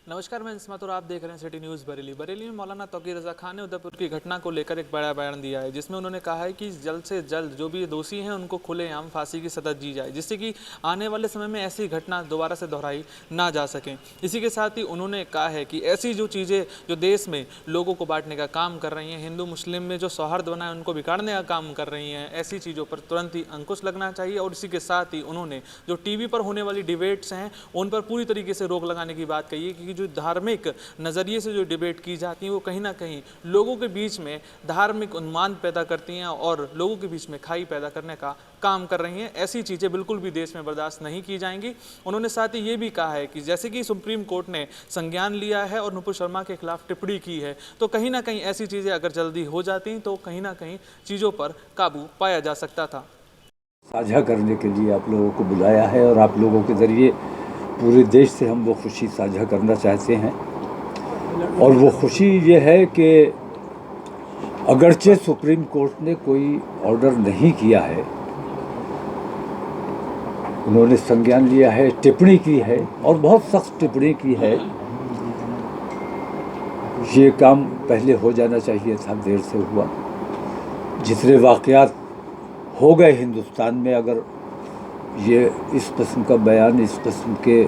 नमस्कार, मैं इस्मत और आप देख रहे हैं सिटी न्यूज़ बरेली। बरेली में मौलाना तौकीर रज़ा खान ने उदयपुर की घटना को लेकर एक बड़ा बयान दिया है, जिसमें उन्होंने कहा है कि जल्द से जल्द जो भी दोषी हैं उनको खुलेआम फांसी की सजा दी जाए, जिससे कि आने वाले समय में ऐसी घटना दोबारा से दोहराई ना जा सकें। इसी के साथ ही उन्होंने कहा है कि ऐसी जो चीज़ें जो देश में लोगों को बांटने का काम कर रही हैं, हिंदू मुस्लिम में जो सौहार्द बना है उनको बिगाड़ने का काम कर रही हैं, ऐसी चीज़ों पर तुरंत ही अंकुश लगना चाहिए। और इसी के साथ ही उन्होंने जो टीवी पर होने वाली डिबेट्स हैं उन पर पूरी तरीके से रोक लगाने की बात कही है, क्योंकि जो धार्मिक नज़रिए से जो डिबेट की जाती हैं वो कहीं ना कहीं लोगों के बीच में धार्मिक उन्माद पैदा करती हैं और लोगों के बीच में खाई पैदा करने का काम कर रही हैं। ऐसी चीज़ें बिल्कुल भी देश में बर्दाश्त नहीं की जाएंगी। उन्होंने साथ ही ये भी कहा है कि जैसे कि सुप्रीम कोर्ट ने संज्ञान लिया है और नुपुर शर्मा के खिलाफ टिप्पणी की है, तो कहीं ना कहीं ऐसी चीज़ें अगर जल्दी हो जाती तो कहीं ना कहीं चीज़ों पर काबू पाया जा सकता था। साझा करने के लिए आप लोगों को बुलाया है और आप लोगों के ज़रिए पूरे देश से हम वो खुशी साझा करना चाहते हैं। और वो खुशी ये है कि अगरचे सुप्रीम कोर्ट ने कोई ऑर्डर नहीं किया है, उन्होंने संज्ञान लिया है, टिप्पणी की है और बहुत सख्त टिप्पणी की है। ये काम पहले हो जाना चाहिए था, देर से हुआ। जितने वाक़यात हो गए हिंदुस्तान में, अगर ये इस किस्म का बयान, इस किस्म के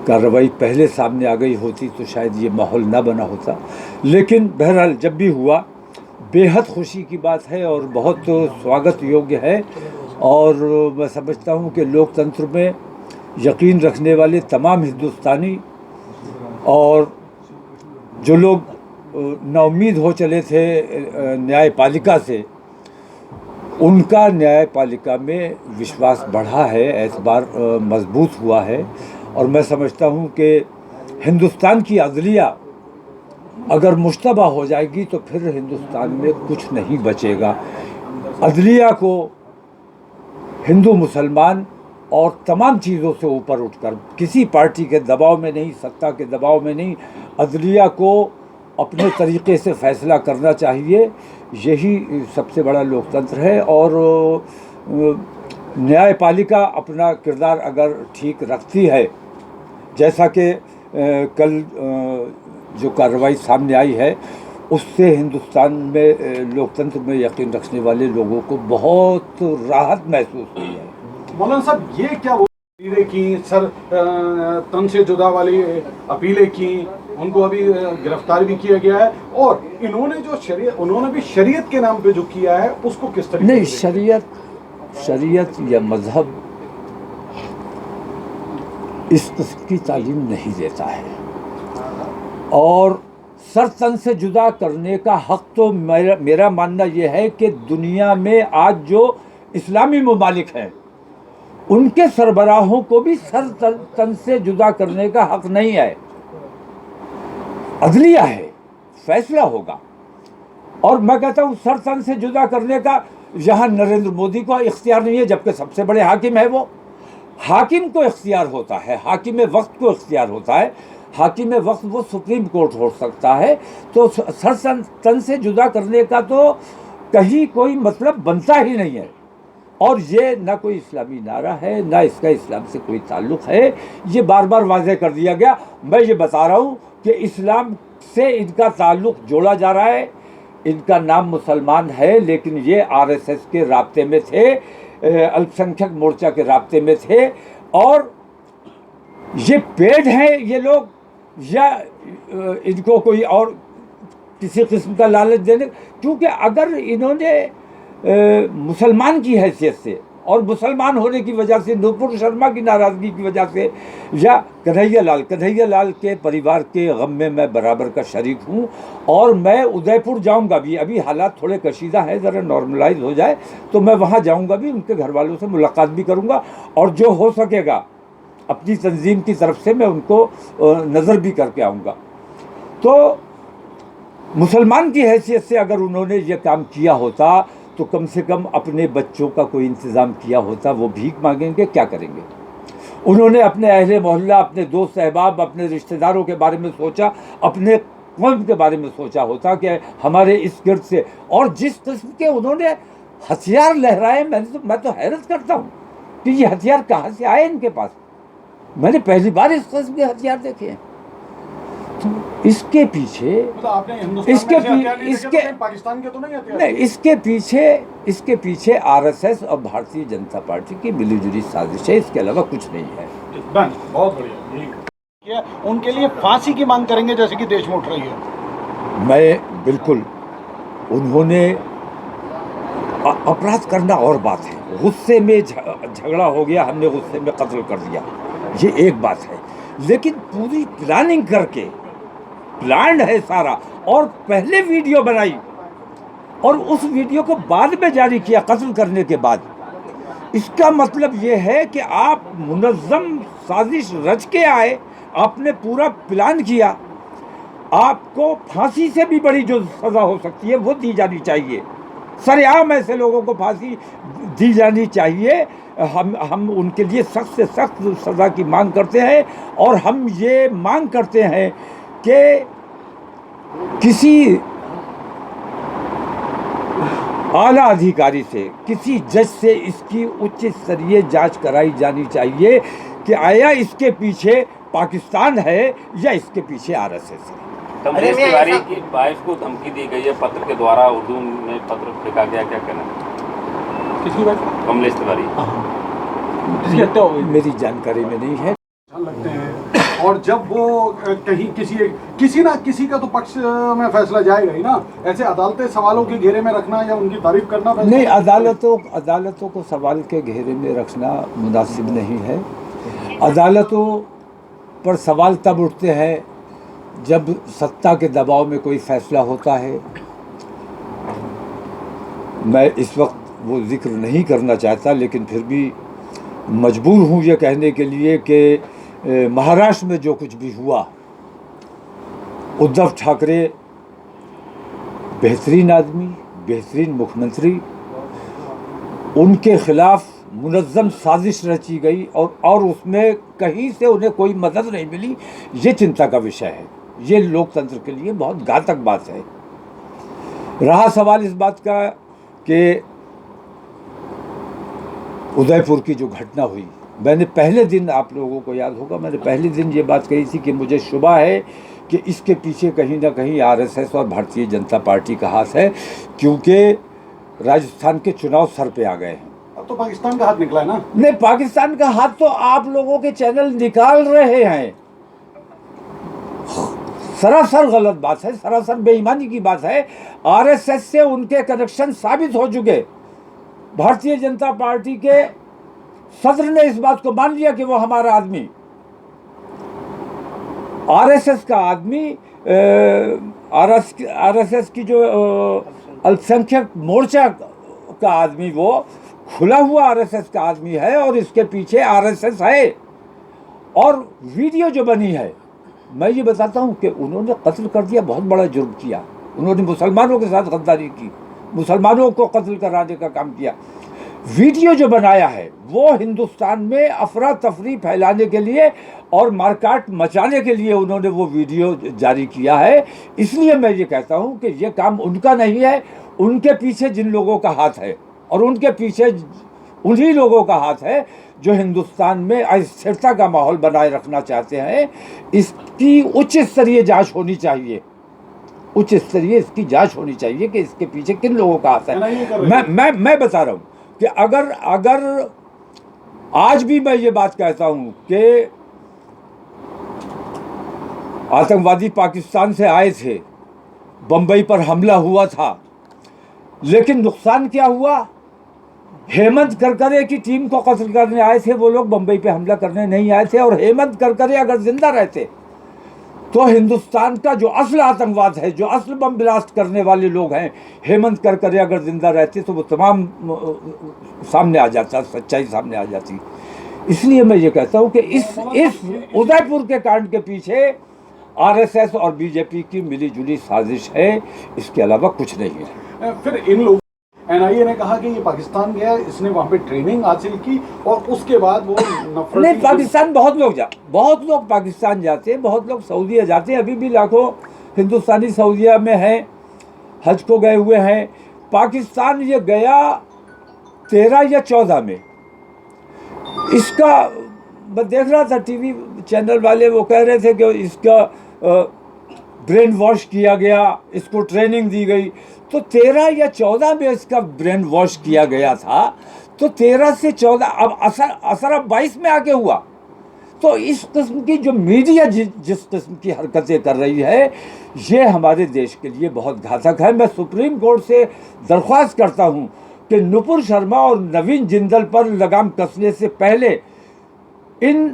कार्रवाई पहले सामने आ गई होती तो शायद ये माहौल ना बना होता। लेकिन बहरहाल जब भी हुआ बेहद खुशी की बात है और बहुत स्वागत योग्य है। और मैं समझता हूँ कि लोकतंत्र में यकीन रखने वाले तमाम हिंदुस्तानी और जो लोग नाउम्मीद हो चले थे न्यायपालिका से, उनका न्यायपालिका में विश्वास बढ़ा है, एतबार मजबूत हुआ है। और मैं समझता हूँ कि हिंदुस्तान की अदलिया अगर मुश्तबा हो जाएगी तो फिर हिंदुस्तान में कुछ नहीं बचेगा। अदलिया को हिंदू मुसलमान और तमाम चीज़ों से ऊपर उठकर, किसी पार्टी के दबाव में नहीं, सत्ता के दबाव में नहीं, अदलिया को अपने तरीक़े से फ़ैसला करना चाहिए। यही सबसे बड़ा लोकतंत्र है। और न्यायपालिका अपना किरदार अगर ठीक रखती है, जैसा कि कल जो कार्रवाई सामने आई है, उससे हिंदुस्तान में लोकतंत्र में यकीन रखने वाले लोगों को बहुत राहत महसूस हुई है। मौलाना साहब, ये क्या वो अपीलें की, सर तन से जुदा वाली अपीलें की, उनको अभी गिरफ्तार भी किया गया है। और इन्होंने जो उन्होंने भी शरीयत के नाम पे जो किया है उसको किस तरीके नहीं, शरीयत या मजहब इस किस्म की तालीम नहीं देता है। और सर तन से जुदा करने का हक तो मेरा मानना यह है कि दुनिया में आज जो इस्लामी ममालिक हैं उनके सरबराहों को भी सर तन से जुदा करने का हक नहीं है। अदलिया है, फैसला होगा। और मैं कहता हूँ सर तन से जुदा करने का यहाँ नरेंद्र मोदी को इख्तियार नहीं है, जबकि सबसे बड़े हाकिम है वो। हाकिम को इख्तियार होता है, हाकिम वक्त को इख्तियार होता है। हाकिम वक्त वो सुप्रीम कोर्ट हो सकता है। तो सर तन से जुदा करने का तो कहीं कोई मतलब बनता ही नहीं है। और ये ना कोई इस्लामी नारा है, ना इसका इस्लाम से कोई ताल्लुक़ है। ये बार बार वाज़ेह कर दिया गया। मैं ये बता रहा हूँ कि इस्लाम से इनका ताल्लुक़ जोड़ा जा रहा है। इनका नाम मुसलमान है, लेकिन ये आरएसएस के राब्ते में थे, अल्पसंख्यक मोर्चा के राब्ते में थे। और ये पेड हैं ये लोग, या इनको कोई और किसी किस्म का लालच देने, क्योंकि अगर इन्होंने मुसलमान की हैसियत से और मुसलमान होने की वजह से, नुपुर शर्मा की नाराज़गी की वजह से, या कन्हैया लाल के परिवार के गम में मैं बराबर का शरीक हूँ। और मैं उदयपुर जाऊँगा भी, अभी हालात थोड़े कशीदा हैं, ज़रा नॉर्मलाइज हो जाए तो मैं वहाँ जाऊँगा भी, उनके घर वालों से मुलाकात भी करूँगा। और जो हो सकेगा अपनी तंजीम की तरफ से मैं उनको नज़र भी करके आऊँगा। तो मुसलमान की हैसियत से अगर उन्होंने ये काम किया होता तो कम से कम अपने बच्चों का कोई इंतज़ाम किया होता। वो भीख मांगेंगे, क्या करेंगे? उन्होंने अपने अहले मोहल्ला, अपने दोस्त अहबाब, अपने रिश्तेदारों के बारे में सोचा, अपने कौम के बारे में सोचा होता कि हमारे इस गिर्द से। और जिस किस्म के उन्होंने हथियार लहराए, मैं तो हैरत करता हूँ कि ये हथियार कहाँ से आए इनके पास। मैंने पहली बार इस किस्म के हथियार देखे हैं। इसके पीछे मतलब आपने हिंदुस्तान इसके में ऐसे हथियार नहीं देखे इसके तो कहीं पाकिस्तान के तो नहीं हथियार? नहीं, इसके पीछे आरएसएस और भारतीय जनता पार्टी की मिलीजुली साजिश है, इसके अलावा कुछ नहीं है। बहुत बढ़िया। ये उनके लिए फांसी की मांग करेंगे जैसे कि देश में उठ रही है। मैं बिल्कुल, उन्होंने अपराध करना और बात है, गुस्से में झगड़ा हो गया, हमने गुस्से में कत्ल कर दिया, ये एक बात है, लेकिन पूरी प्लानिंग करके, प्लान्ड है सारा, और पहले वीडियो बनाई और उस वीडियो को बाद में जारी किया कत्ल करने के बाद। इसका मतलब ये है कि आप मुनज़्ज़म साजिश रच के आए, आपने पूरा प्लान किया, आपको फांसी से भी बड़ी जो सज़ा हो सकती है वो दी जानी चाहिए। सरेआम ऐसे लोगों को फांसी दी जानी चाहिए। हम उनके लिए सख्त से सख्त सज़ा की मांग करते हैं, और हम ये मांग करते हैं कि किसी आला अधिकारी से, किसी जज से इसकी उच्च स्तरीय जांच कराई जानी चाहिए कि आया इसके पीछे पाकिस्तान है या इसके पीछे आरएसएस है। कमलेश तिवारी की वाइफ को धमकी दी गई है पत्र के द्वारा, उर्दू में पत्र फेंका गया, क्या कहना? किसकी बात? कमलेश तिवारी जिसकी हत्या हो गई। मेरी जानकारी में नहीं है। लगते हैं, और जब वो कहीं किसी ना किसी का तो पक्ष में फैसला जाएगा ही ना। ऐसे अदालतें सवालों के घेरे में रखना या उनकी तारीफ करना नहीं, अदालतों को सवाल के घेरे में रखना मुनासिब नहीं है। अदालतों पर सवाल तब उठते हैं जब सत्ता के दबाव में कोई फैसला होता है। मैं इस वक्त वो जिक्र नहीं करना चाहता, लेकिन फिर भी मजबूर हूँ ये कहने के लिए कि महाराष्ट्र में जो कुछ भी हुआ, उद्धव ठाकरे बेहतरीन आदमी, बेहतरीन मुख्यमंत्री, उनके खिलाफ मुनज़्ज़म साजिश रची गई और उसमें कहीं से उन्हें कोई मदद नहीं मिली। ये चिंता का विषय है, ये लोकतंत्र के लिए बहुत घातक बात है। रहा सवाल इस बात का कि उदयपुर की जो घटना हुई, मैंने पहले दिन, आप लोगों को याद होगा, मैंने पहले दिन ये बात कही थी कि मुझे शुबा है कि इसके पीछे कहीं ना कहीं आरएसएस और भारतीय जनता पार्टी का हाथ है, क्योंकि राजस्थान के चुनाव सर पे आ गए हैं। अब तो पाकिस्तान का हाथ निकला है ना। नहीं, पाकिस्तान का हाथ तो आप लोगों के चैनल निकाल रहे हैं। सरासर गलत बात है, सरासर बेईमानी की बात है। आरएसएस से उनके कनेक्शन साबित हो चुके। भारतीय जनता पार्टी के सदर ने इस बात को मान लिया कि वो हमारा आदमी, आरएसएस का आदमी, आरएसएस की जो अल्पसंख्यक मोर्चा का आदमी, वो खुला हुआ आरएसएस का आदमी है और इसके पीछे आरएसएस है। और वीडियो जो बनी है, मैं ये बताता हूँ कि उन्होंने कत्ल कर दिया, बहुत बड़ा जुर्म किया। उन्होंने मुसलमानों के साथ गद्दारी की, मुसलमानों को कत्ल कराने का काम किया। वीडियो जो बनाया है वो हिंदुस्तान में अफरा तफरी फैलाने के लिए और मारकाट मचाने के लिए उन्होंने वो वीडियो जारी किया है। इसलिए मैं ये कहता हूँ कि ये काम उनका नहीं है, उनके पीछे जिन लोगों का हाथ है, और उनके पीछे उन्हीं लोगों का हाथ है जो हिंदुस्तान में अस्थिरता का माहौल बनाए रखना चाहते हैं। इसकी उच्च स्तरीय जांच होनी चाहिए, उच्च स्तरीय इसकी जांच होनी चाहिए कि इसके पीछे किन लोगों का हाथ है। मैं बता रहा हूँ कि अगर आज भी मैं ये बात कहता हूँ कि आतंकवादी पाकिस्तान से आए थे, बम्बई पर हमला हुआ था, लेकिन नुकसान क्या हुआ? हेमंत करकरे की टीम को कत्ल करने आए थे वो लोग, बम्बई पे हमला करने नहीं आए थे। और हेमंत करकरे अगर जिंदा रहते तो हिंदुस्तान का जो असल आतंकवाद है, जो असल बम ब्लास्ट करने वाले लोग हैं, हेमंत करकरे अगर जिंदा रहते तो वो तमाम सामने आ जाता, सच्चाई सामने आ जाती। इसलिए मैं ये कहता हूँ कि इस उदयपुर के कांड के पीछे आरएसएस और बीजेपी की मिलीजुली साजिश है, इसके अलावा कुछ नहीं है। फिर इन लोग, एनआईए ने कहा कि ये पाकिस्तान गया, इसने वहाँ पे ट्रेनिंग हासिल की और उसके बाद वो नफरत। नहीं, पाकिस्तान बहुत लोग पाकिस्तान जाते हैं, बहुत लोग सऊदीया जाते हैं। अभी भी लाखों हिंदुस्तानी सऊदीया में हैं, हज को गए हुए हैं। पाकिस्तान ये गया 13 या 14 में। इसका मैं देख रहा था, टीवी चैनल वाले वो कह रहे थे कि इसका ब्रेन वॉश किया गया, इसको ट्रेनिंग दी गई। तो 13 या 14 में इसका ब्रेन वॉश किया गया था, तो 13 से 14 अब असर अब 22 में आके हुआ। तो इस किस्म की जो मीडिया जिस किस्म की हरकतें कर रही है, ये हमारे देश के लिए बहुत घातक है। मैं सुप्रीम कोर्ट से दरख्वास्त करता हूँ कि नुपुर शर्मा और नवीन जिंदल पर लगाम कसने से पहले इन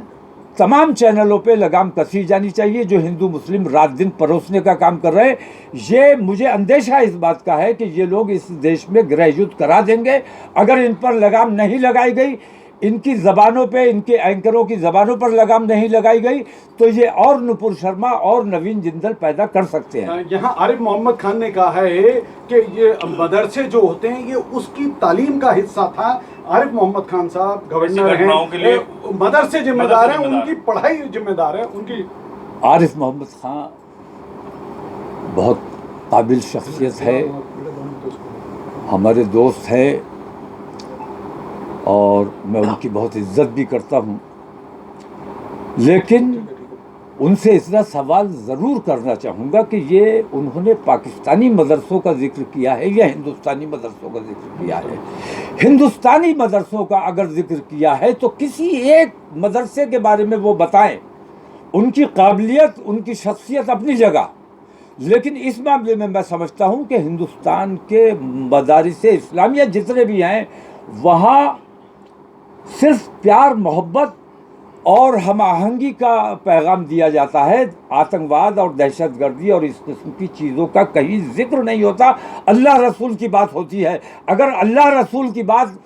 तमाम चैनलों पे लगाम कसी जानी चाहिए जो हिंदू मुस्लिम रात दिन परोसने का काम कर रहे हैं। ये मुझे अंदेशा इस बात का है कि ये लोग इस देश में गृह युद्ध करा देंगे अगर इन पर लगाम नहीं लगाई गई, इनकी ज़बानों पे, इनके एंकरों की ज़बानों पर लगाम नहीं लगाई गई, तो ये और नुपुर शर्मा और नवीन जिंदल पैदा कर सकते हैं। यहाँ आरिफ मोहम्मद खान ने कहा है कि ये मदरसे जो होते हैं ये उसकी तालीम का हिस्सा था। आरिफ मोहम्मद खान साहब गवर्नर हैं, मदरसे जिम्मेदार हैं, उनकी पढ़ाई जिम्मेदार है उनकी। आरिफ मोहम्मद खान बहुत काबिल शख्सियत है, हमारे दोस्त हैं और मैं उनकी बहुत इज्जत भी करता हूँ, लेकिन उनसे इतना सवाल ज़रूर करना चाहूँगा कि ये उन्होंने पाकिस्तानी मदरसों का जिक्र किया है या हिंदुस्तानी मदरसों का जिक्र किया है। हिंदुस्तानी मदरसों का अगर जिक्र किया है तो किसी एक मदरसे के बारे में वो बताएं। उनकी काबिलियत, उनकी शख्सियत अपनी जगह, लेकिन इस मामले में मैं समझता हूँ कि हिंदुस्तान के मदारिस इस्लामिया जितने भी हैं वहाँ सिर्फ प्यार, मोहब्बत और हम आहंगी का पैगाम दिया जाता है। आतंकवाद और दहशतगर्दी और इस किस्म की चीज़ों का कहीं जिक्र नहीं होता। अल्लाह रसूल की बात होती है। अगर अल्लाह रसूल की बात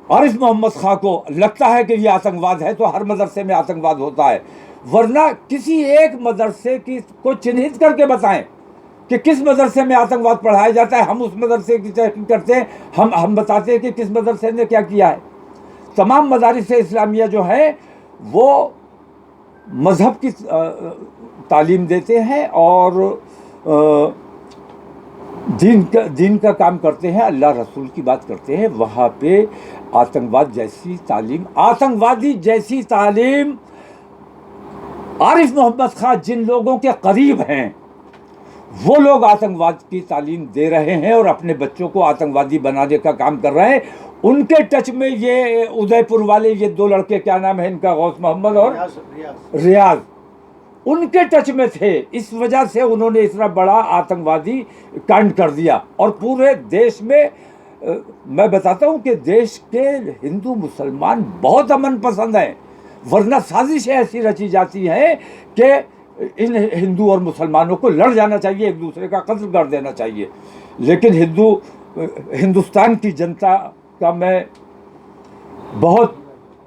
आरिफ मोहम्मद खां को लगता है कि ये आतंकवाद है तो हर मदरसे में आतंकवाद होता है, वरना किसी एक मदरसे की को चिन्हित करके बताएं कि किस मदरसे में आतंकवाद पढ़ाया जाता है। हम उस मदरसे की तहकीक करते हैं, हम बताते हैं कि किस मदरसे ने क्या किया है। तमाम मदारिस इस्लामिया जो हैं वो मज़हब की तालीम देते हैं और दीन का काम करते हैं, अल्लाह रसूल की बात करते हैं। वहाँ पे आतंकवादी जैसी तालीम आरिफ मोहम्मद खान जिन लोगों के करीब हैं वो लोग आतंकवाद की तालीम दे रहे हैं और अपने बच्चों को आतंकवादी बनाने का काम कर रहे हैं। उनके टच में ये उदयपुर वाले ये दो लड़के, क्या नाम है इनका, गौस मोहम्मद और रियाज, उनके टच में थे। इस वजह से उन्होंने इतना बड़ा आतंकवादी कांड कर दिया। और पूरे देश में मैं बताता हूँ कि देश के हिंदू मुसलमान बहुत अमन पसंद हैं, वरना साजिशें ऐसी रची जाती हैं कि इन हिंदू और मुसलमानों को लड़ जाना चाहिए, एक दूसरे का कत्ल कर देना चाहिए। लेकिन हिंदुस्तान की जनता का मैं बहुत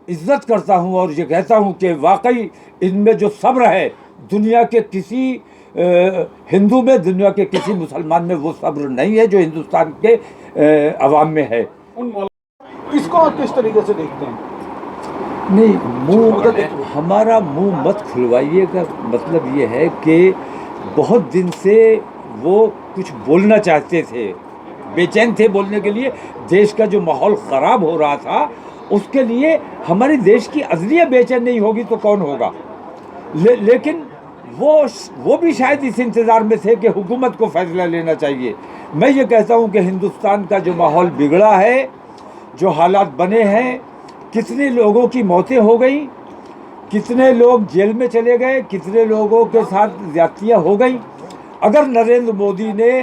इज्जत करता हूं और ये कहता हूं कि वाकई इनमें जो सब्र है दुनिया के किसी हिंदू में, दुनिया के किसी मुसलमान में वो सब्र नहीं है जो हिंदुस्तान के अवाम में है। इसको आप किस तरीके से देखते हैं? नहीं, हमारा मुंह मत खुलवाइए का मतलब ये है कि बहुत दिन से वो कुछ बोलना चाहते थे, बेचैन थे बोलने के लिए। देश का जो माहौल ख़राब हो रहा था उसके लिए हमारे देश की अदलिया बेचैन नहीं होगी तो कौन होगा। लेकिन वो भी शायद इस इंतज़ार में थे कि हुकूमत को फ़ैसला लेना चाहिए। मैं ये कहता हूँ कि हिंदुस्तान का जो माहौल बिगड़ा है, जो हालात बने हैं, कितने लोगों की मौतें हो गई, कितने लोग जेल में चले गए, कितने लोगों के साथ ज़्यादतियाँ हो गई। अगर नरेंद्र मोदी ने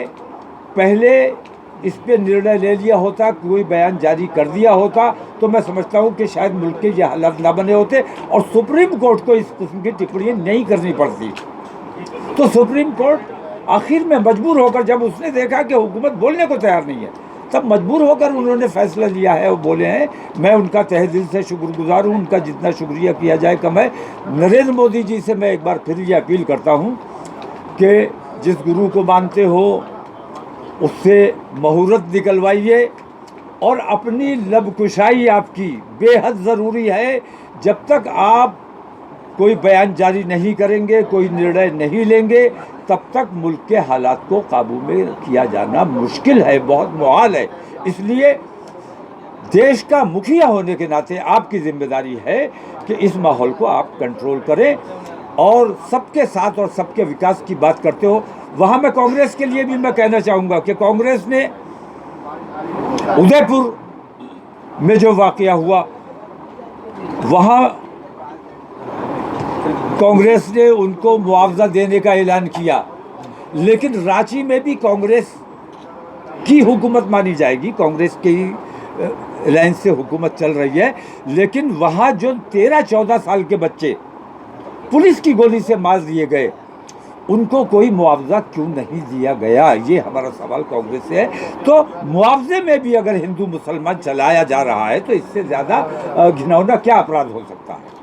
पहले इस पे निर्णय ले लिया होता, कोई बयान जारी कर दिया होता, तो मैं समझता हूँ कि शायद मुल्क के ये हालात ना बने होते और सुप्रीम कोर्ट को इस किस्म की टिप्पणियाँ नहीं करनी पड़ती। तो सुप्रीम कोर्ट आखिर में मजबूर होकर, जब उसने देखा कि हुकूमत बोलने को तैयार नहीं है, तब मजबूर होकर उन्होंने फैसला लिया है और बोले हैं। मैं उनका तहे दिल से शुक्रगुजार हूँ, उनका जितना शुक्रिया किया जाए कम है। नरेंद्र मोदी जी से मैं एक बार फिर ये अपील करता हूँ कि जिस गुरु को मानते हो उससे मुहूर्त निकलवाइए और अपनी लबकुशाई आपकी बेहद ज़रूरी है। जब तक आप कोई बयान जारी नहीं करेंगे, कोई निर्णय नहीं लेंगे, तब तक मुल्क के हालात को काबू में किया जाना मुश्किल है, बहुत मुहाल है। इसलिए देश का मुखिया होने के नाते आपकी जिम्मेदारी है कि इस माहौल को आप कंट्रोल करें और सबके साथ और सबके विकास की बात करते हो, वहाँ मैं कांग्रेस के लिए भी मैं कहना चाहूँगा कि कांग्रेस ने उदयपुर में जो वाकया हुआ, वहाँ कांग्रेस ने उनको मुआवजा देने का ऐलान किया, लेकिन रांची में भी कांग्रेस की हुकूमत मानी जाएगी, कांग्रेस की लाइन से हुकूमत चल रही है। लेकिन वहाँ जो 13-14 साल के बच्चे पुलिस की गोली से मार दिए गए, उनको कोई मुआवजा क्यों नहीं दिया गया, ये हमारा सवाल कांग्रेस से है। तो मुआवजे में भी अगर हिंदू मुसलमान चलाया जा रहा है तो इससे ज़्यादा घिनौना क्या अपराध हो सकता है।